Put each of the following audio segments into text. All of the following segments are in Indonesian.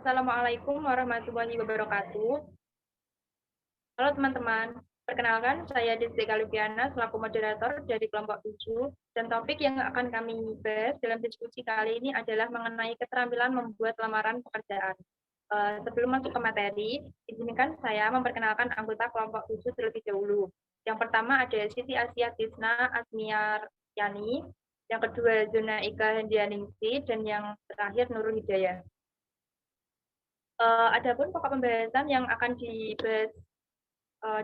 Assalamualaikum warahmatullahi wabarakatuh. Halo teman-teman, perkenalkan saya Desi Kaliviana selaku moderator dari kelompok 7 dan topik yang akan kami bahas dalam diskusi kali ini adalah mengenai keterampilan membuat lamaran pekerjaan. Sebelum masuk ke materi, izinkan saya memperkenalkan anggota kelompok 7 terlebih dahulu. Yang pertama ada Siti Asia Tisna Asmiar Yani, yang kedua Zona Ika Hendianingsi, dan yang terakhir Nurul Hidayah. Adapun pokok pembahasan yang akan dibahas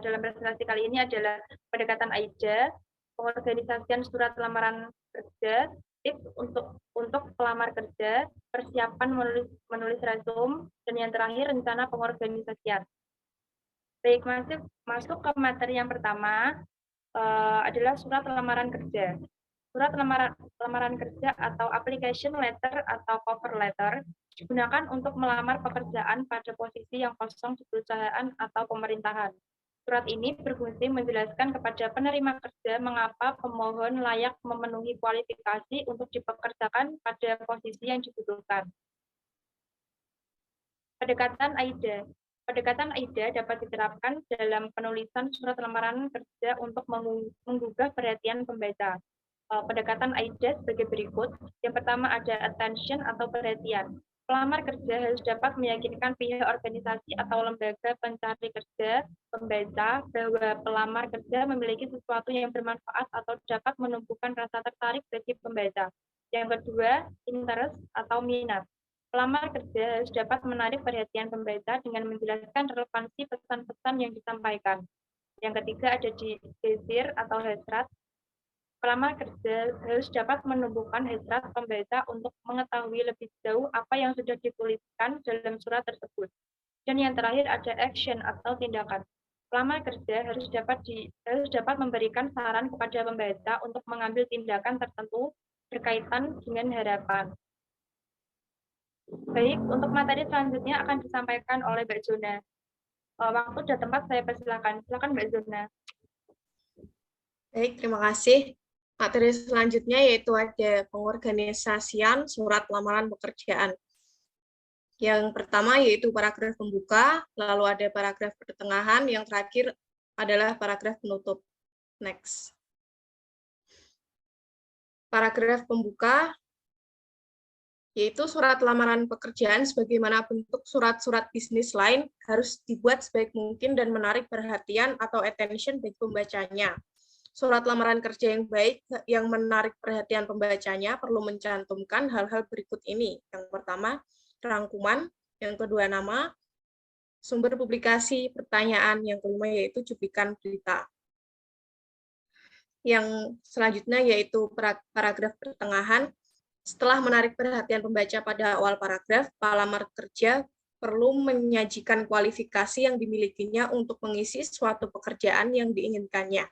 dalam presentasi kali ini adalah pendekatan AIDA, pengorganisasian surat lamaran kerja, tips untuk pelamar kerja, persiapan menulis resume, dan yang terakhir rencana pengorganisasian. Baik, masuk ke materi yang pertama adalah surat lamaran kerja. Surat lamaran kerja atau application letter atau cover letter digunakan untuk melamar pekerjaan pada posisi yang kosong di perusahaan atau pemerintahan. Surat ini berfungsi menjelaskan kepada penerima kerja mengapa pemohon layak memenuhi kualifikasi untuk dipekerjakan pada posisi yang dibutuhkan. Pendekatan AIDA. Pendekatan AIDA dapat diterapkan dalam penulisan surat lamaran kerja untuk menggugah perhatian pembaca. Pendekatan AIDA sebagai berikut. Yang pertama ada attention atau perhatian. Pelamar kerja harus dapat meyakinkan pihak organisasi atau lembaga pencari kerja, pembaca, bahwa pelamar kerja memiliki sesuatu yang bermanfaat atau dapat menumbuhkan rasa tertarik bagi pembaca. Yang kedua, interest atau minat. Pelamar kerja harus dapat menarik perhatian pembaca dengan menjelaskan relevansi pesan-pesan yang disampaikan. Yang ketiga ada desire atau hasrat. Pelamar kerja harus dapat menumbuhkan hasrat pembaca untuk mengetahui lebih jauh apa yang sudah dituliskan dalam surat tersebut. Dan yang terakhir ada action atau tindakan. Pelamar kerja harus dapat memberikan saran kepada pembaca untuk mengambil tindakan tertentu berkaitan dengan harapan. Baik, untuk materi selanjutnya akan disampaikan oleh Mbak Zona. Waktu dan tempat saya persilakan. Silakan Mbak Zona. Baik, terima kasih. Materi selanjutnya yaitu ada pengorganisasian surat lamaran pekerjaan. Yang pertama yaitu paragraf pembuka, lalu ada paragraf pertengahan, yang terakhir adalah paragraf penutup. Next. Paragraf pembuka yaitu surat lamaran pekerjaan sebagaimana bentuk surat-surat bisnis lain harus dibuat sebaik mungkin dan menarik perhatian atau attention bagi pembacanya. Surat lamaran kerja yang baik yang menarik perhatian pembacanya perlu mencantumkan hal-hal berikut ini. Yang pertama, rangkuman. Yang kedua, nama. Sumber publikasi, pertanyaan. Yang kelima yaitu cuplikan berita. Yang selanjutnya yaitu paragraf pertengahan. Setelah menarik perhatian pembaca pada awal paragraf, pelamar kerja perlu menyajikan kualifikasi yang dimilikinya untuk mengisi suatu pekerjaan yang diinginkannya.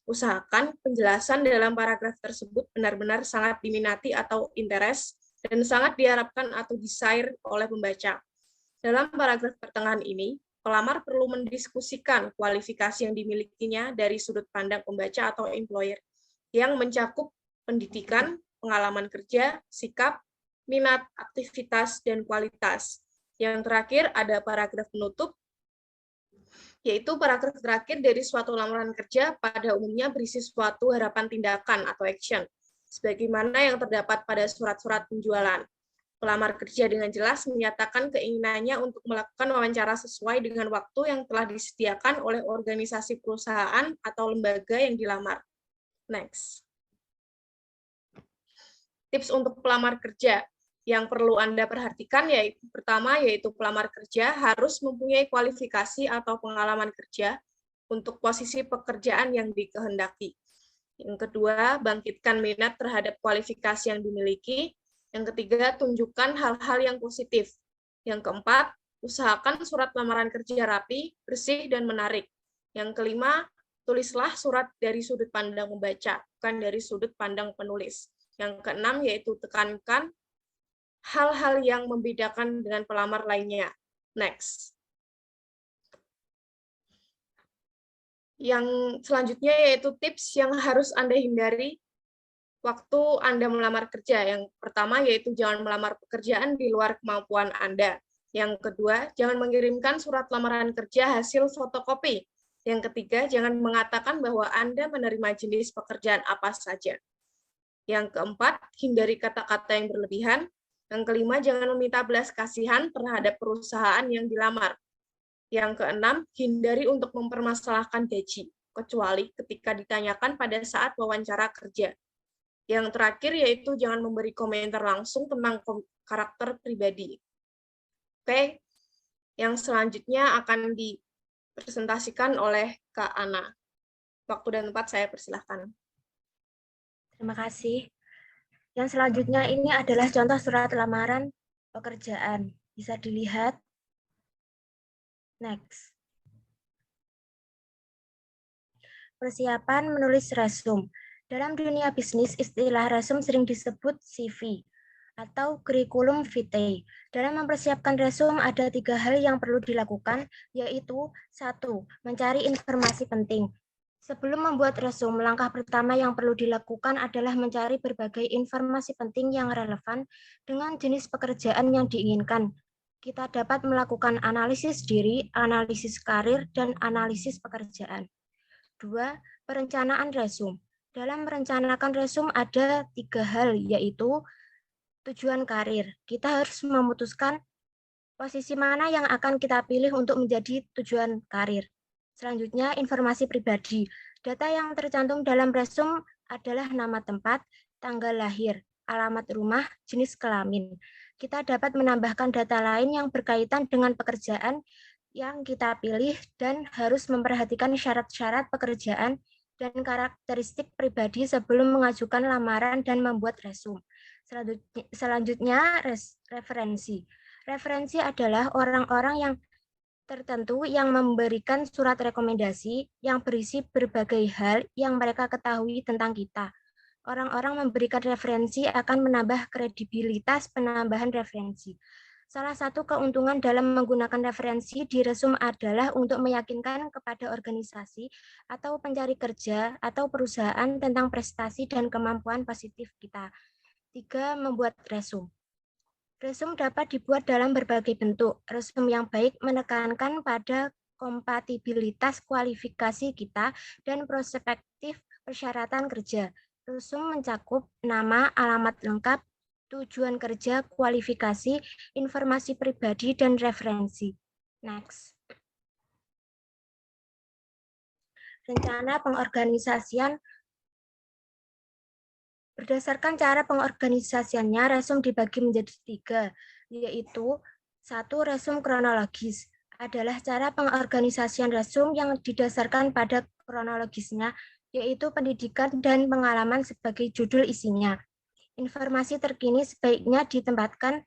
Usahakan penjelasan dalam paragraf tersebut benar-benar sangat diminati atau interest dan sangat diharapkan atau desire oleh pembaca. Dalam paragraf pertengahan ini, pelamar perlu mendiskusikan kualifikasi yang dimilikinya dari sudut pandang pembaca atau employer yang mencakup pendidikan, pengalaman kerja, sikap, minat, aktivitas, dan kualitas. Yang terakhir ada paragraf penutup, yaitu paragraf terakhir dari suatu lamaran kerja pada umumnya berisi suatu harapan tindakan atau action, sebagaimana yang terdapat pada surat-surat penjualan. Pelamar kerja dengan jelas menyatakan keinginannya untuk melakukan wawancara sesuai dengan waktu yang telah disediakan oleh organisasi perusahaan atau lembaga yang dilamar. Next. Tips untuk pelamar kerja yang perlu Anda perhatikan yaitu pertama yaitu pelamar kerja harus mempunyai kualifikasi atau pengalaman kerja untuk posisi pekerjaan yang dikehendaki. Yang kedua, bangkitkan minat terhadap kualifikasi yang dimiliki. Yang ketiga, tunjukkan hal-hal yang positif. Yang keempat, usahakan surat lamaran kerja rapi, bersih, dan menarik. Yang kelima, tulislah surat dari sudut pandang pembaca, bukan dari sudut pandang penulis. Yang keenam, yaitu tekankan hal-hal yang membedakan dengan pelamar lainnya. Next. Yang selanjutnya yaitu tips yang harus Anda hindari waktu Anda melamar kerja. Yang pertama yaitu jangan melamar pekerjaan di luar kemampuan Anda. Yang kedua, jangan mengirimkan surat lamaran kerja hasil fotokopi. Yang ketiga, jangan mengatakan bahwa Anda menerima jenis pekerjaan apa saja. Yang keempat, hindari kata-kata yang berlebihan. Yang kelima, jangan meminta belas kasihan terhadap perusahaan yang dilamar. Yang keenam, hindari untuk mempermasalahkan gaji, kecuali ketika ditanyakan pada saat wawancara kerja. Yang terakhir yaitu jangan memberi komentar langsung tentang karakter pribadi. Oke, yang selanjutnya akan dipresentasikan oleh Kak Ana. Waktu dan tempat saya persilahkan. Terima kasih. Yang selanjutnya ini adalah contoh surat lamaran pekerjaan. Bisa dilihat. Next. Persiapan menulis resume. Dalam dunia bisnis, istilah resume sering disebut CV atau curriculum vitae. Dalam mempersiapkan resume ada 3 hal yang perlu dilakukan, yaitu 1. Mencari informasi penting. Sebelum membuat resume, langkah pertama yang perlu dilakukan adalah mencari berbagai informasi penting yang relevan dengan jenis pekerjaan yang diinginkan. Kita dapat melakukan analisis diri, analisis karir, dan analisis pekerjaan. 2. Perencanaan resume. Dalam merencanakan resume ada 3 hal, yaitu tujuan karir. Kita harus memutuskan posisi mana yang akan kita pilih untuk menjadi tujuan karir. Selanjutnya, informasi pribadi. Data yang tercantum dalam resume adalah nama tempat, tanggal lahir, alamat rumah, jenis kelamin. Kita dapat menambahkan data lain yang berkaitan dengan pekerjaan yang kita pilih dan harus memperhatikan syarat-syarat pekerjaan dan karakteristik pribadi sebelum mengajukan lamaran dan membuat resume. Selanjutnya, referensi. Referensi adalah orang-orang yang tertentu yang memberikan surat rekomendasi yang berisi berbagai hal yang mereka ketahui tentang kita. Orang-orang memberikan referensi akan menambah kredibilitas penambahan referensi. Salah satu keuntungan dalam menggunakan referensi di resume adalah untuk meyakinkan kepada organisasi atau pencari kerja atau perusahaan tentang prestasi dan kemampuan positif kita. 3. Membuat resume. Resume dapat dibuat dalam berbagai bentuk. Resume yang baik menekankan pada kompatibilitas kualifikasi kita dan prospektif persyaratan kerja. Resume mencakup nama, alamat lengkap, tujuan kerja, kualifikasi, informasi pribadi, dan referensi. Next. Rencana pengorganisasian. Berdasarkan cara pengorganisasiannya, resume dibagi menjadi 3, yaitu 1. Resume kronologis adalah cara pengorganisasian resume yang didasarkan pada kronologisnya, yaitu pendidikan dan pengalaman sebagai judul isinya. Informasi terkini sebaiknya ditempatkan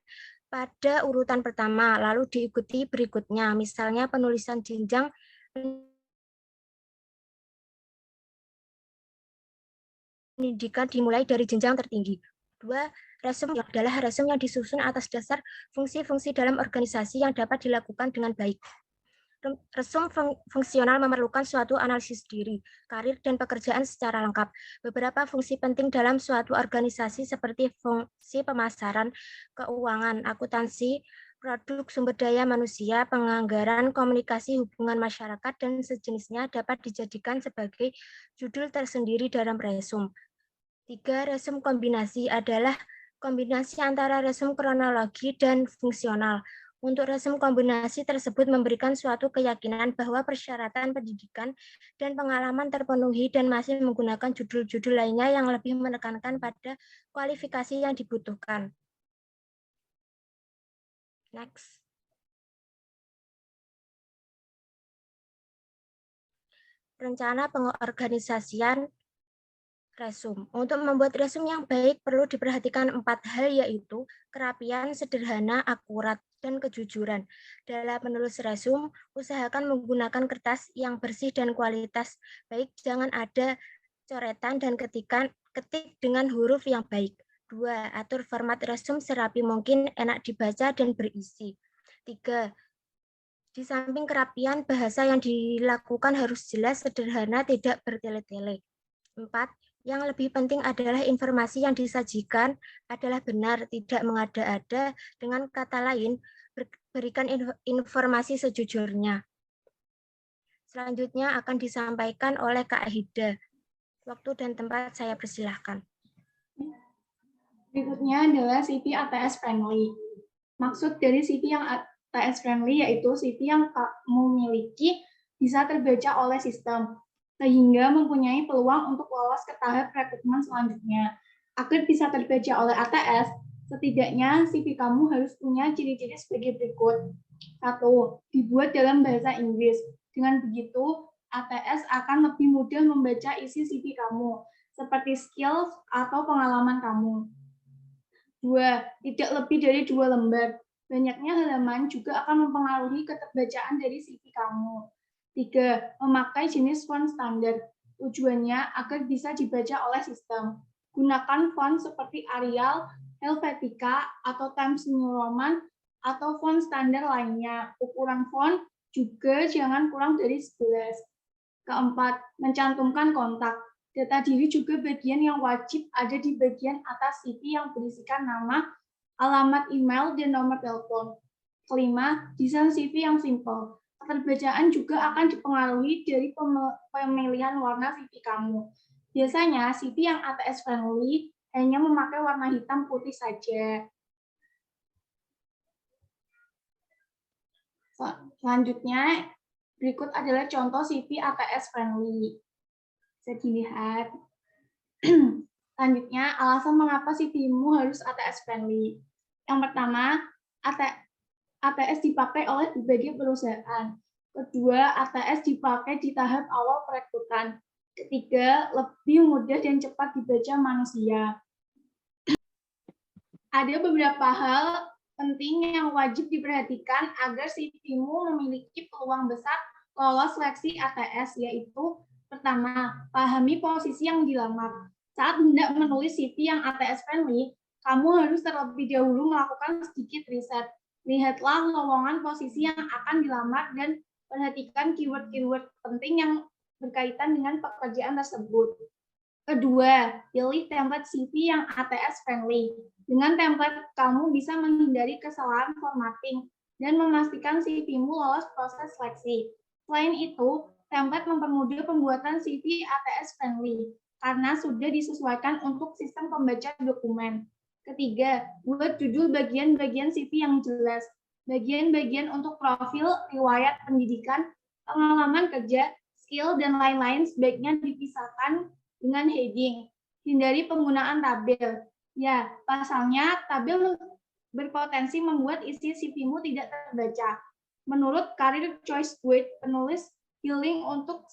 pada urutan pertama, lalu diikuti berikutnya, misalnya penulisan jenjang pendidikan dimulai dari jenjang tertinggi. 2. Resume adalah resume yang disusun atas dasar fungsi-fungsi dalam organisasi yang dapat dilakukan dengan baik. Resume fungsional memerlukan suatu analisis diri, karir, dan pekerjaan secara lengkap. Beberapa fungsi penting dalam suatu organisasi seperti fungsi pemasaran, keuangan, akuntansi, produk sumber daya manusia, penganggaran, komunikasi, hubungan masyarakat, dan sejenisnya dapat dijadikan sebagai judul tersendiri dalam resume. 3. Resume kombinasi adalah kombinasi antara resume kronologi dan fungsional. Untuk resume kombinasi tersebut memberikan suatu keyakinan bahwa persyaratan pendidikan dan pengalaman terpenuhi dan masih menggunakan judul-judul lainnya yang lebih menekankan pada kualifikasi yang dibutuhkan. Next. Rencana pengorganisasian resume. Untuk membuat resume yang baik perlu diperhatikan 4 hal, yaitu kerapian, sederhana, akurat, dan kejujuran. Dalam menulis resume, usahakan menggunakan kertas yang bersih dan kualitas baik, jangan ada coretan dan ketik dengan huruf yang baik. 2. Atur format resume serapi mungkin, enak dibaca dan berisi. 3. Di samping kerapian, bahasa yang dilakukan harus jelas, sederhana, tidak bertele-tele. 4. Yang lebih penting adalah informasi yang disajikan adalah benar, tidak mengada-ada. Dengan kata lain, berikan informasi sejujurnya. Selanjutnya akan disampaikan oleh Kak Hida. Waktu dan tempat saya persilahkan. Berikutnya adalah CV ATS friendly. Maksud dari CV yang ATS friendly yaitu CV yang kamu miliki bisa terbaca oleh sistem, sehingga mempunyai peluang untuk lolos ke tahap rekrutmen selanjutnya. Agar bisa terbaca oleh ATS, setidaknya CV kamu harus punya ciri-ciri sebagai berikut. 1. Dibuat dalam bahasa Inggris. Dengan begitu, ATS akan lebih mudah membaca isi CV kamu, seperti skills atau pengalaman kamu. 2. Tidak lebih dari 2 lembar. Banyaknya halaman juga akan mempengaruhi keterbacaan dari CV kamu. 3. Memakai jenis font standar. Tujuannya agar bisa dibaca oleh sistem. Gunakan font seperti Arial, Helvetica, atau Times New Roman, atau font standar lainnya. Ukuran font juga jangan kurang dari 11. 4. Mencantumkan kontak. Data diri juga bagian yang wajib ada di bagian atas CV yang berisikan nama, alamat email, dan nomor telepon. 5. Desain CV yang simpel. Keterbacaan juga akan dipengaruhi dari pemilihan warna CV kamu. Biasanya CV yang ATS friendly hanya memakai warna hitam putih saja. Selanjutnya, berikut adalah contoh CV ATS friendly. Bisa dilihat. Selanjutnya, alasan mengapa CV-mu harus ATS friendly. Yang pertama, ATS dipakai oleh berbagai perusahaan. Kedua, ATS dipakai di tahap awal perekrutan. Ketiga, lebih mudah dan cepat dibaca manusia. Ada beberapa hal penting yang wajib diperhatikan agar CV-mu memiliki peluang besar lolos seleksi ATS, yaitu pertama, pahami posisi yang dilamar. Saat hendak menulis CV yang ATS friendly, kamu harus terlebih dahulu melakukan sedikit riset. Lihatlah lowongan posisi yang akan dilamar dan perhatikan keyword-keyword penting yang berkaitan dengan pekerjaan tersebut. Kedua, pilih template CV yang ATS friendly. Dengan template, kamu bisa menghindari kesalahan formatting dan memastikan CV-mu lolos proses seleksi. Selain itu, template mempermudah pembuatan CV ATS friendly karena sudah disesuaikan untuk sistem pembaca dokumen. Ketiga, buat judul bagian-bagian CV yang jelas. Bagian-bagian untuk profil, riwayat pendidikan, pengalaman kerja, skill, dan lain-lain sebaiknya dipisahkan dengan heading. Hindari penggunaan tabel. Ya, pasalnya tabel berpotensi membuat isi CV-mu tidak terbaca. Menurut Career Choice Guide, penulis heading untuk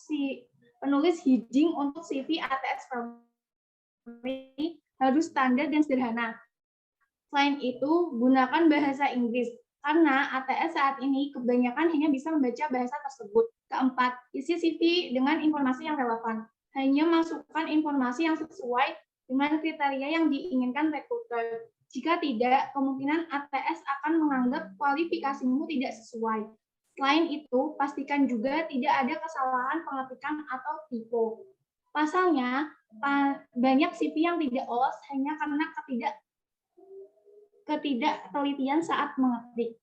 CV ATS friendly harus standar dan sederhana. Selain itu, gunakan bahasa Inggris karena ATS saat ini kebanyakan hanya bisa membaca bahasa tersebut. Keempat, isi CV dengan informasi yang relevan. Hanya masukkan informasi yang sesuai dengan kriteria yang diinginkan rekruter. Jika tidak, kemungkinan ATS akan menganggap kualifikasimu tidak sesuai. Selain itu, pastikan juga tidak ada kesalahan pengetikan atau typo. Pasalnya, banyak CV yang tidak lolos hanya karena ketidaktelitian saat mengetik.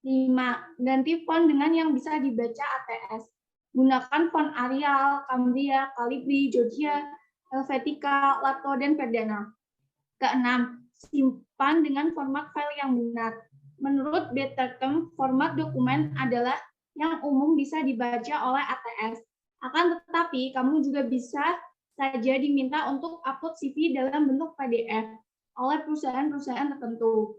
5. Ganti font dengan yang bisa dibaca ATS. Gunakan font Arial, Cambria, Calibri, Georgia, Helvetica, Lato, dan Verdana. Keenam, simpan dengan format file yang benar. Menurut Bettercam, format dokumen adalah yang umum bisa dibaca oleh ATS. Akan tetapi, kamu juga bisa saja diminta untuk upload CV dalam bentuk PDF oleh perusahaan-perusahaan tertentu.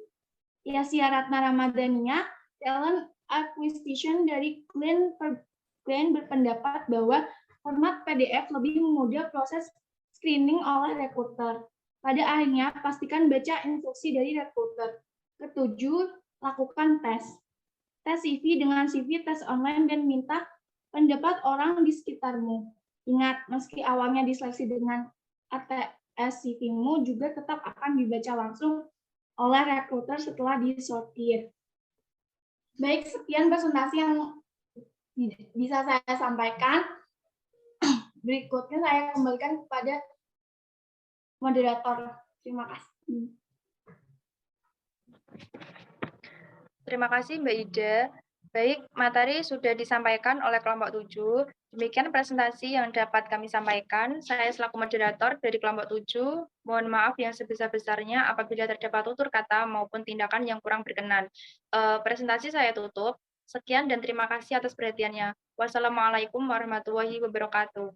Yasya Ratna Ramadhania, Talent Acquisition dari Klein berpendapat bahwa format PDF lebih memudah proses screening oleh rekruter. Pada akhirnya, pastikan baca instruksi dari rekruter. Ketujuh, lakukan tes. Tes CV dengan CV tes online dan minta pendapat orang di sekitarmu. Ingat, meski awalnya diseleksi dengan ATS, CV-mu juga tetap akan dibaca langsung oleh rekruter setelah disortir. Baik, sekian presentasi yang bisa saya sampaikan. Berikutnya saya kembalikan kepada moderator. Terima kasih. Terima kasih Mbak Ida. Baik, materi sudah disampaikan oleh kelompok 7. Demikian presentasi yang dapat kami sampaikan. Saya selaku moderator dari kelompok 7, mohon maaf yang sebesar-besarnya apabila terdapat tutur kata maupun tindakan yang kurang berkenan. Presentasi saya tutup. Sekian dan terima kasih atas perhatiannya. Wassalamualaikum warahmatullahi wabarakatuh.